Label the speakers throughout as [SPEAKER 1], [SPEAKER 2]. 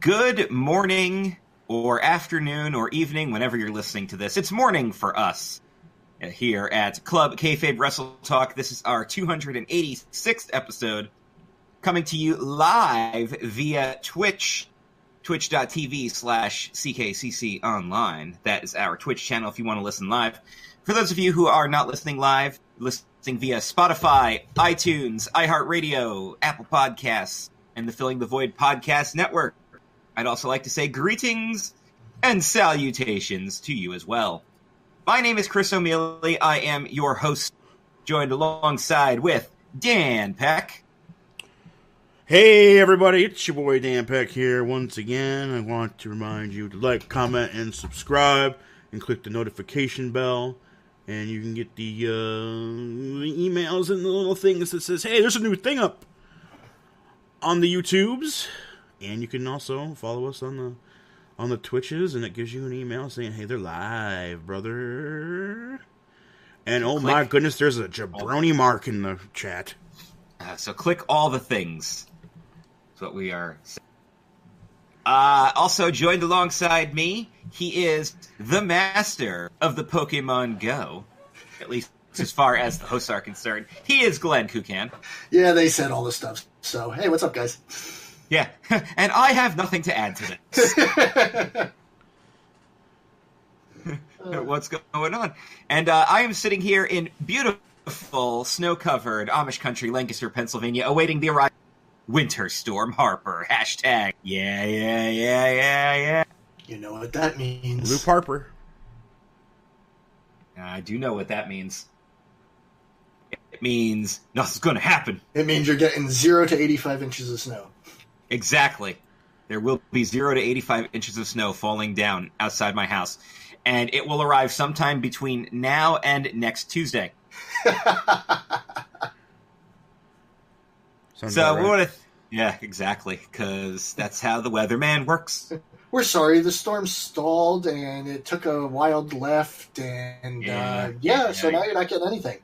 [SPEAKER 1] Good morning, or afternoon, or evening, whenever you're listening to this. It's morning for us here at Club Kayfabe WrestleTalk. This is our 286th episode, coming to you live via Twitch, twitch.tv/CKCC online. That is our Twitch channel if you want to listen live. For those of you who are not listening live, listening via Spotify, iTunes, iHeartRadio, Apple Podcasts, and the Filling the Void Podcast Network, I'd also like to say greetings and salutations to you as well. My name is Chris O'Mealy. I am your host, joined alongside with Dan Peck.
[SPEAKER 2] Hey everybody, it's your boy Dan Peck here once again. I want to remind you to like, comment, and subscribe, and click the notification bell, and you can get the emails and the little things that says, hey, there's a new thing up on the YouTubes. And you can also follow us on the Twitches, and it gives you an email saying, hey, they're live, brother. And oh my goodness, there's a jabroni mark in the chat.
[SPEAKER 1] So click all the things. That's what we are saying. Also joined alongside me, he is the master of the Pokemon Go, at least as far as the hosts are concerned. He is Glenn Kukan.
[SPEAKER 3] Yeah, they said all the stuff. So, hey, what's up, guys?
[SPEAKER 1] Yeah, and I have nothing to add to this. What's going on? And I am sitting here in beautiful, snow-covered Amish country, Lancaster, Pennsylvania, awaiting the arrival of Winter Storm Harper. Hashtag, yeah.
[SPEAKER 3] You know what that means.
[SPEAKER 2] Luke Harper.
[SPEAKER 1] I do know what that means. It means nothing's going to happen.
[SPEAKER 3] It means you're getting 0 to 85 inches of snow.
[SPEAKER 1] Exactly. There will be 0 to 85 inches of snow falling down outside my house. And it will arrive sometime between now and next Tuesday. Yeah, exactly. Because that's how the weatherman works.
[SPEAKER 3] We're sorry, the storm stalled and it took a wild left. And so now you're not getting anything.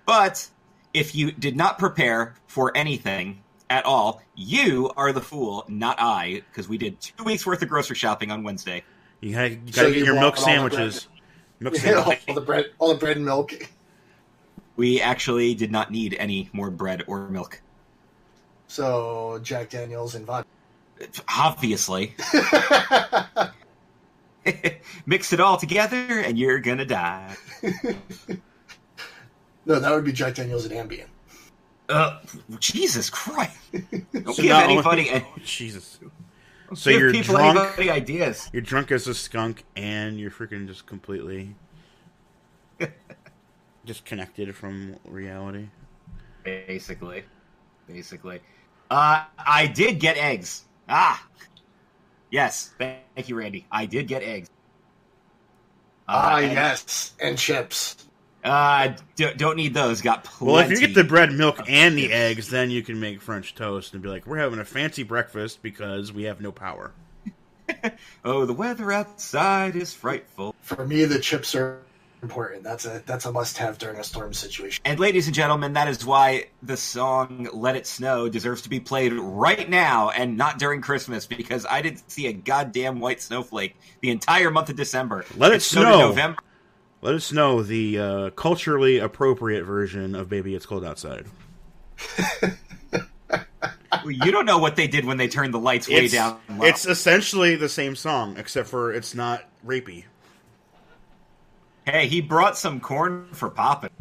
[SPEAKER 1] But if you did not prepare for anything at all, you are the fool, not I, because we did 2 weeks worth of grocery shopping on Wednesday.
[SPEAKER 2] You gotta get your milk sandwiches.
[SPEAKER 3] All the bread and milk.
[SPEAKER 1] We actually did not need any more bread or milk.
[SPEAKER 3] So, Jack Daniels and vodka.
[SPEAKER 1] Obviously. Mix it all together and you're gonna die.
[SPEAKER 3] No, that would be Jack Daniels and Ambien.
[SPEAKER 1] Jesus Christ! Don't give anybody.
[SPEAKER 2] Jesus.
[SPEAKER 1] So you're drunk. Ideas.
[SPEAKER 2] You're drunk as a skunk, and you're freaking just completely disconnected from reality.
[SPEAKER 1] Basically. I did get eggs. Yes. Thank you, Randy. I did get eggs.
[SPEAKER 3] Yes, and chips.
[SPEAKER 1] Don't need those. Got plenty.
[SPEAKER 2] Well, if you get the bread, milk, and the eggs, then you can make French toast and be like, we're having a fancy breakfast because we have no power.
[SPEAKER 1] Oh, the weather outside is frightful.
[SPEAKER 3] For me, the chips are important. That's a must-have during a storm situation.
[SPEAKER 1] And ladies and gentlemen, that is why the song Let It Snow deserves to be played right now and not during Christmas, because I didn't see a goddamn white snowflake the entire month of December.
[SPEAKER 2] Let it snow.
[SPEAKER 1] November.
[SPEAKER 2] Let us know the culturally appropriate version of Baby It's Cold Outside.
[SPEAKER 1] You don't know what they did when they turned the lights way down low.
[SPEAKER 2] It's essentially the same song, except for it's not rapey.
[SPEAKER 1] Hey, he brought some corn for popping.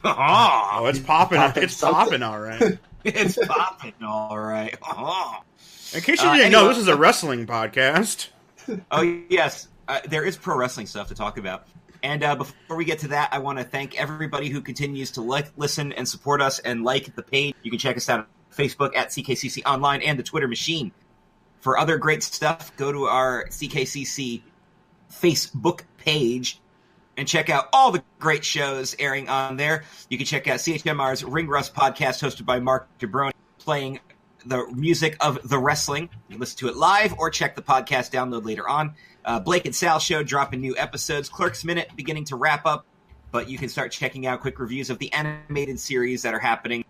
[SPEAKER 2] Oh, it's popping. It's popping, all right.
[SPEAKER 1] It's popping, all right.
[SPEAKER 2] In case you didn't know, this is a wrestling podcast.
[SPEAKER 1] Oh, yes. There is pro wrestling stuff to talk about. And before we get to that, I want to thank everybody who continues to listen, and support us and like the page. You can check us out on Facebook at CKCC Online and the Twitter machine. For other great stuff, go to our CKCC Facebook page and check out all the great shows airing on there. You can check out CHMR's Ring Rust podcast hosted by Mark DeBrone, playing the music of the wrestling. You can listen to it live or check the podcast download later on. Blake and Sal Show dropping new episodes. Clerk's Minute beginning to wrap up, but you can start checking out quick reviews of the animated series that are happening.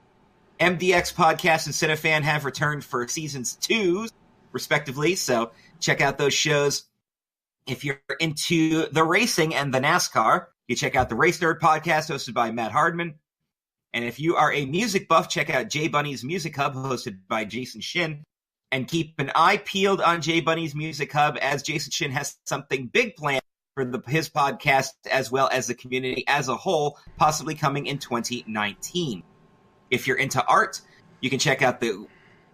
[SPEAKER 1] MDX Podcast and Cinefan have returned for seasons 2. respectively. So check out those shows. If you're into the racing and the NASCAR, you check out the Race Nerd podcast hosted by Matt Hardman. And if you are a music buff, check out Jay Bunny's Music Hub hosted by Jason Shin. And keep an eye peeled on Jay Bunny's Music Hub as Jason Shin has something big planned for his podcast as well as the community as a whole, possibly coming in 2019. If you're into art, you can check out the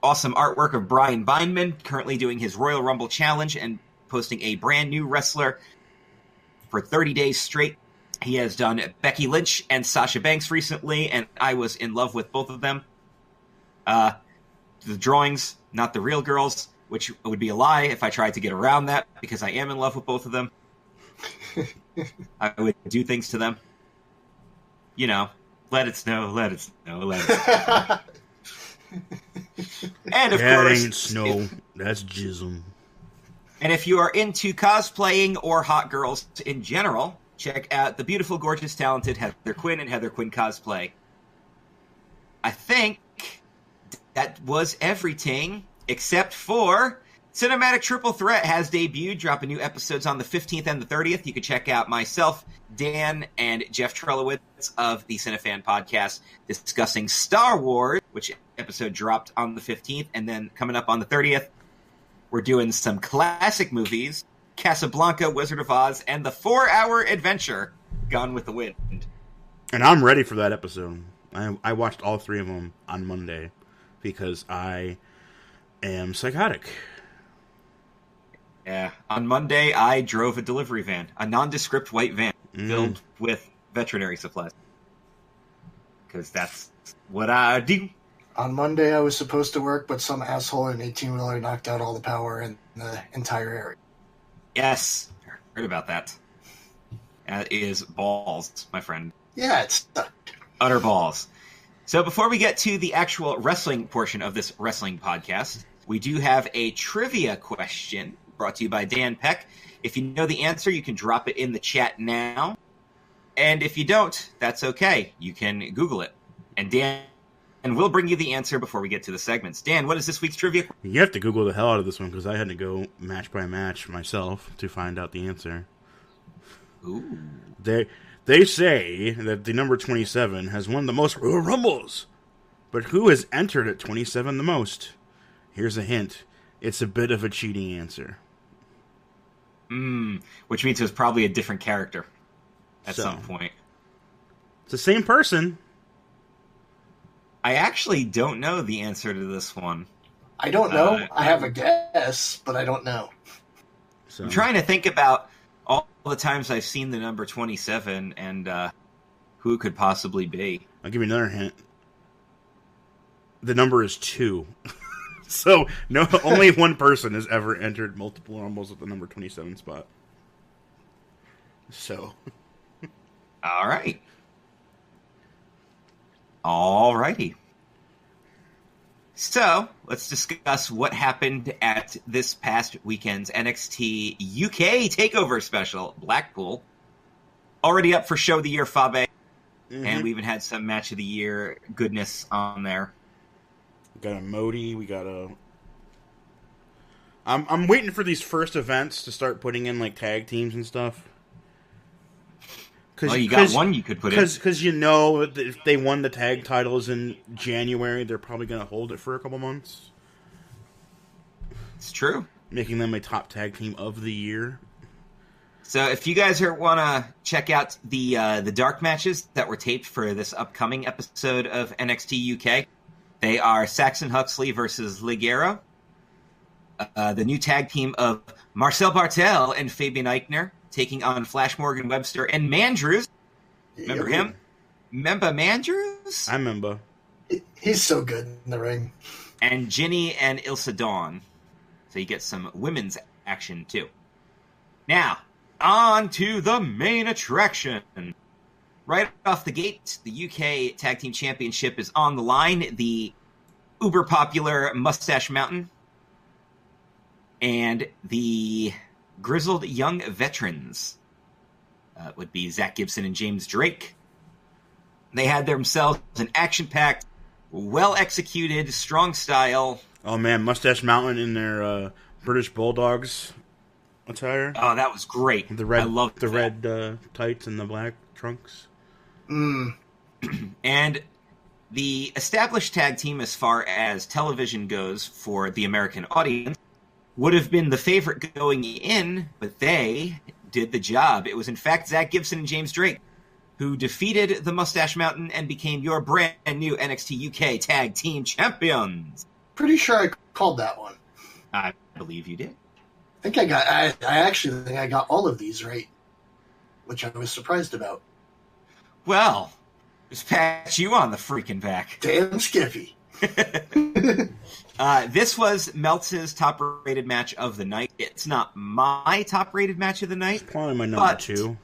[SPEAKER 1] awesome artwork of Brian Bindman, currently doing his Royal Rumble Challenge and posting a brand new wrestler for 30 days straight. He has done Becky Lynch and Sasha Banks recently, and I was in love with both of them. The drawings, not the real girls, which would be a lie if I tried to get around that, because I am in love with both of them. I would do things to them. You know, let it snow, let it snow, let it snow. And of
[SPEAKER 2] that
[SPEAKER 1] course,
[SPEAKER 2] ain't snow. That's jism.
[SPEAKER 1] And if you are into cosplaying or hot girls in general, check out the beautiful, gorgeous, talented Heather Quinn and Heather Quinn Cosplay. I think that was everything except for Cinematic Triple Threat has debuted, dropping new episodes on the 15th and the 30th. You can check out myself, Dan, and Jeff Trelowitz of the Cinefan podcast discussing Star Wars, which episode dropped on the 15th, and then coming up on the 30th, we're doing some classic movies, Casablanca, Wizard of Oz, and the 4-hour adventure, Gone with the Wind.
[SPEAKER 2] And I'm ready for that episode. I watched all 3 of them on Monday because I am psychotic.
[SPEAKER 1] Yeah, on Monday, I drove a delivery van, a nondescript white van filled with veterinary supplies. Because that's what I do.
[SPEAKER 3] On Monday, I was supposed to work, but some asshole in an 18-wheeler knocked out all the power in the entire area.
[SPEAKER 1] Yes, heard about that. That is balls, my friend.
[SPEAKER 3] Yeah, it's
[SPEAKER 1] Utter balls. So before we get to the actual wrestling portion of this wrestling podcast, we do have a trivia question brought to you by Dan Peck. If you know the answer, you can drop it in the chat now. And if you don't, that's okay. You can Google it. And Dan will bring you the answer before we get to the segments. Dan, what is this week's trivia?
[SPEAKER 2] You have to Google the hell out of this one because I had to go match by match myself to find out the answer.
[SPEAKER 1] Ooh.
[SPEAKER 2] They say that the number 27 has won the most Royal Rumbles. But who has entered at 27 the most? Here's a hint. It's a bit of a cheating answer.
[SPEAKER 1] Which means it was probably a different character at some point.
[SPEAKER 2] It's the same person.
[SPEAKER 1] I actually don't know the answer to this one.
[SPEAKER 3] I don't know. I have a guess, but I don't know.
[SPEAKER 2] So
[SPEAKER 1] I'm trying to think about all the times I've seen the number 27 and who it could possibly be.
[SPEAKER 2] I'll give you another hint. The number is 2. So only one person has ever entered multiple Rumbles at the number 27 spot. So.
[SPEAKER 1] All right. All righty. So, let's discuss what happened at this past weekend's NXT UK TakeOver special, Blackpool. Already up for Show of the Year, Fabe. And we even had some Match of the Year goodness on there.
[SPEAKER 2] We got a Modi, we got a... I'm waiting for these first events to start putting in, like, tag teams and stuff.
[SPEAKER 1] Well, you got one you could put in.
[SPEAKER 2] Because you know, if they won the tag titles in January, they're probably going to hold it for a couple months.
[SPEAKER 1] It's true.
[SPEAKER 2] Making them a top tag team of the year.
[SPEAKER 1] So if you guys want to check out the dark matches that were taped for this upcoming episode of NXT UK, they are Saxon Huxley versus Ligero. The new tag team of Marcel Bartel and Fabian Eichner taking on Flash Morgan Webster and Mandrews. Remember him? Remember Mandrews?
[SPEAKER 2] I remember.
[SPEAKER 3] He's so good in the ring.
[SPEAKER 1] And Ginny and Ilsa Dawn. So you get some women's action too. Now, on to the main attraction. Right off the gate, the UK Tag Team Championship is on the line. The uber popular Mustache Mountain and the grizzled young veterans would be Zach Gibson and James Drake. They had themselves an action-packed, well-executed, strong style
[SPEAKER 2] Oh man, Mustache Mountain in their British Bulldogs attire.
[SPEAKER 1] Oh, that was great.
[SPEAKER 2] The red,
[SPEAKER 1] I loved
[SPEAKER 2] the
[SPEAKER 1] that.
[SPEAKER 2] red tights and the black trunks.
[SPEAKER 1] And the established tag team, as far as television goes for the American audience, would have been the favorite going in, but they did the job. It was, in fact, Zach Gibson and James Drake who defeated the Mustache Mountain and became your brand new NXT UK Tag Team Champions.
[SPEAKER 3] Pretty sure I called that one.
[SPEAKER 1] I believe you did.
[SPEAKER 3] I actually think I got all of these right, which I was surprised about.
[SPEAKER 1] Well, just pat you on the freaking back.
[SPEAKER 3] Damn Skiffy.
[SPEAKER 1] This was Meltz's top-rated match of the night. It's not my top-rated match of the night.
[SPEAKER 2] It's probably my number 2.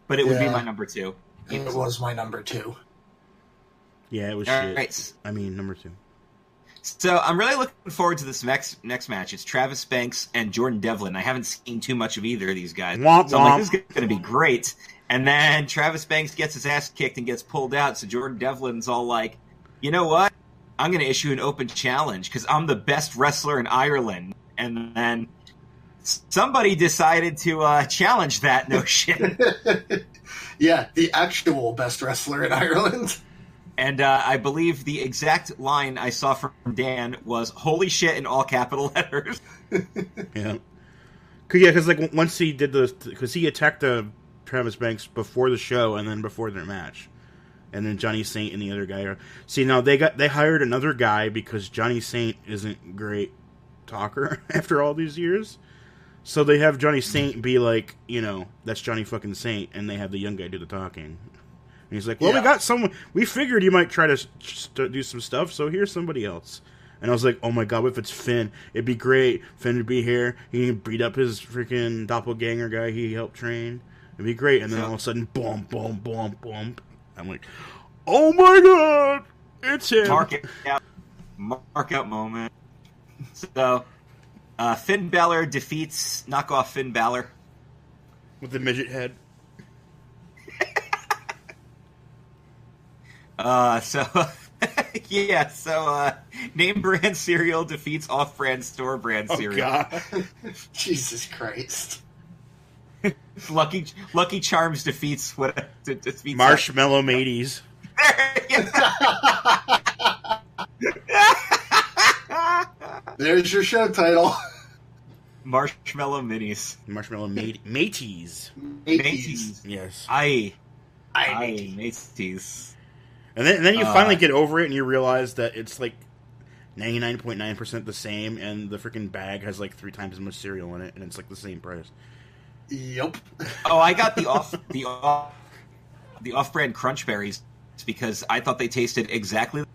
[SPEAKER 1] But it would be my number 2.
[SPEAKER 3] It was my number 2.
[SPEAKER 2] Yeah, it was
[SPEAKER 1] All
[SPEAKER 2] shit.
[SPEAKER 1] right.
[SPEAKER 2] I mean, number 2.
[SPEAKER 1] So I'm really looking forward to this next match. It's Travis Banks and Jordan Devlin. I haven't seen too much of either of these guys.
[SPEAKER 2] Womp,
[SPEAKER 1] so I'm like,
[SPEAKER 2] womp.
[SPEAKER 1] this is going to be great. And then Travis Banks gets his ass kicked and gets pulled out. So Jordan Devlin's all like, you know what? I'm going to issue an open challenge because I'm the best wrestler in Ireland. And then somebody decided to challenge that notion.
[SPEAKER 3] Yeah, the actual best wrestler in Ireland.
[SPEAKER 1] And I believe the exact line I saw from Dan was, holy shit, in all capital letters.
[SPEAKER 2] Yeah. Because like once he did because he attacked Travis Banks before the show and then before their match. And then Johnny Saint and the other guy see, now they hired another guy because Johnny Saint isn't great talker after all these years. So they have Johnny Saint be like, that's Johnny fucking Saint, and they have the young guy do the talking. And he's like, well, we got someone. We figured you might try to do some stuff, so here's somebody else. And I was like, oh my god, what if it's Finn? It'd be great. Finn would be here. He can beat up his freaking doppelganger guy he helped train. It'd be great. And then all of a sudden, boom, boom, boom, boom. I'm like, oh my god, it's him.
[SPEAKER 1] Mark out moment. So, Finn Balor defeats knockoff Finn Balor.
[SPEAKER 2] With the midget head.
[SPEAKER 1] Name brand cereal defeats off-brand store brand cereal.
[SPEAKER 2] God.
[SPEAKER 3] Jesus Christ.
[SPEAKER 1] Lucky Charms defeats
[SPEAKER 2] Marshmallow Mateys.
[SPEAKER 3] There's your show title.
[SPEAKER 1] Marshmallow Minis.
[SPEAKER 2] Marshmallow Mateys.
[SPEAKER 3] Mateys.
[SPEAKER 2] Yes.
[SPEAKER 1] Aye,
[SPEAKER 3] Mateys.
[SPEAKER 1] Mateys.
[SPEAKER 2] And then you finally get over it and you realize that it's like 99.9% the same, and the freaking bag has like 3 times as much cereal in it, and it's like the same price.
[SPEAKER 3] Yep.
[SPEAKER 1] Oh, I got the off-brand Crunch Berries because I thought they tasted exactly,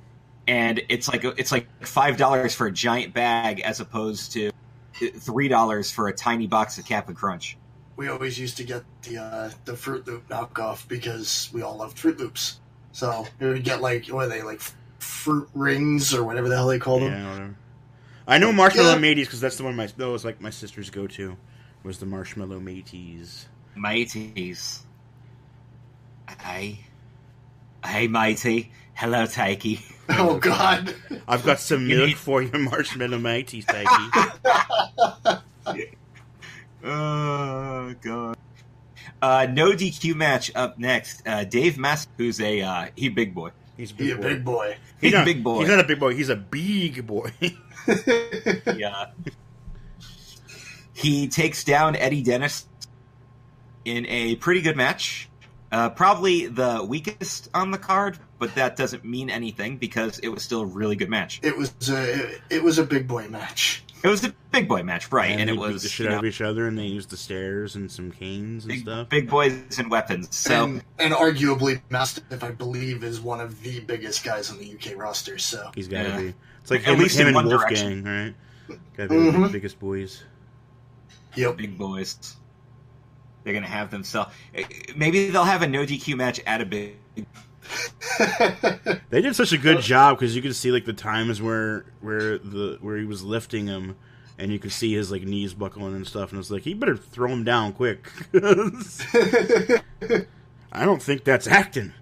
[SPEAKER 1] and it's like $5 for a giant bag as opposed to $3 for a tiny box of Cap'n Crunch.
[SPEAKER 3] We always used to get the Fruit Loop knockoff because we all loved Fruit Loops. So we would get like Fruit Rings or whatever the hell they call them.
[SPEAKER 2] Yeah, whatever. I know Marshmallow Mateys because that's the one that was like my sister's go-to. Was the Marshmallow Mateys.
[SPEAKER 1] Mateys. Hey, matey. Hello, Takey.
[SPEAKER 3] Oh, God.
[SPEAKER 2] I've got some milk for you, Marshmallow Mateys, Takey.
[SPEAKER 1] Oh, God. No DQ match up next. Dave Mass, who's he big boy.
[SPEAKER 2] He's a
[SPEAKER 3] big boy.
[SPEAKER 1] He's a big boy.
[SPEAKER 2] He's not a big boy. He's a big boy.
[SPEAKER 1] Yeah. He takes down Eddie Dennis in a pretty good match. Probably the weakest on the card, but that doesn't mean anything because it was still a really good match.
[SPEAKER 3] It was a big boy match.
[SPEAKER 1] It was a big boy match, right? And it
[SPEAKER 2] they
[SPEAKER 1] was
[SPEAKER 2] beat the shit out of each other, and they used the stairs and some canes and stuff.
[SPEAKER 1] Big boys and weapons. So
[SPEAKER 3] and arguably, Mastiff, I believe, is one of the biggest guys on the UK roster. So
[SPEAKER 2] he's got to be. It's like
[SPEAKER 1] at least
[SPEAKER 2] him
[SPEAKER 1] in
[SPEAKER 2] and
[SPEAKER 1] one
[SPEAKER 2] Wolfgang, right? Got to be the biggest boys.
[SPEAKER 3] Yep,
[SPEAKER 1] big boys. They're gonna have themselves. Maybe they'll have a no DQ match at a big.
[SPEAKER 2] They did such a good job because you could see like the times where he was lifting him, and you could see his like knees buckling and stuff, and it's like he better throw him down quick. I don't think that's acting.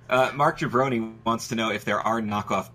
[SPEAKER 1] Mark Jabroni wants to know if there are knockoff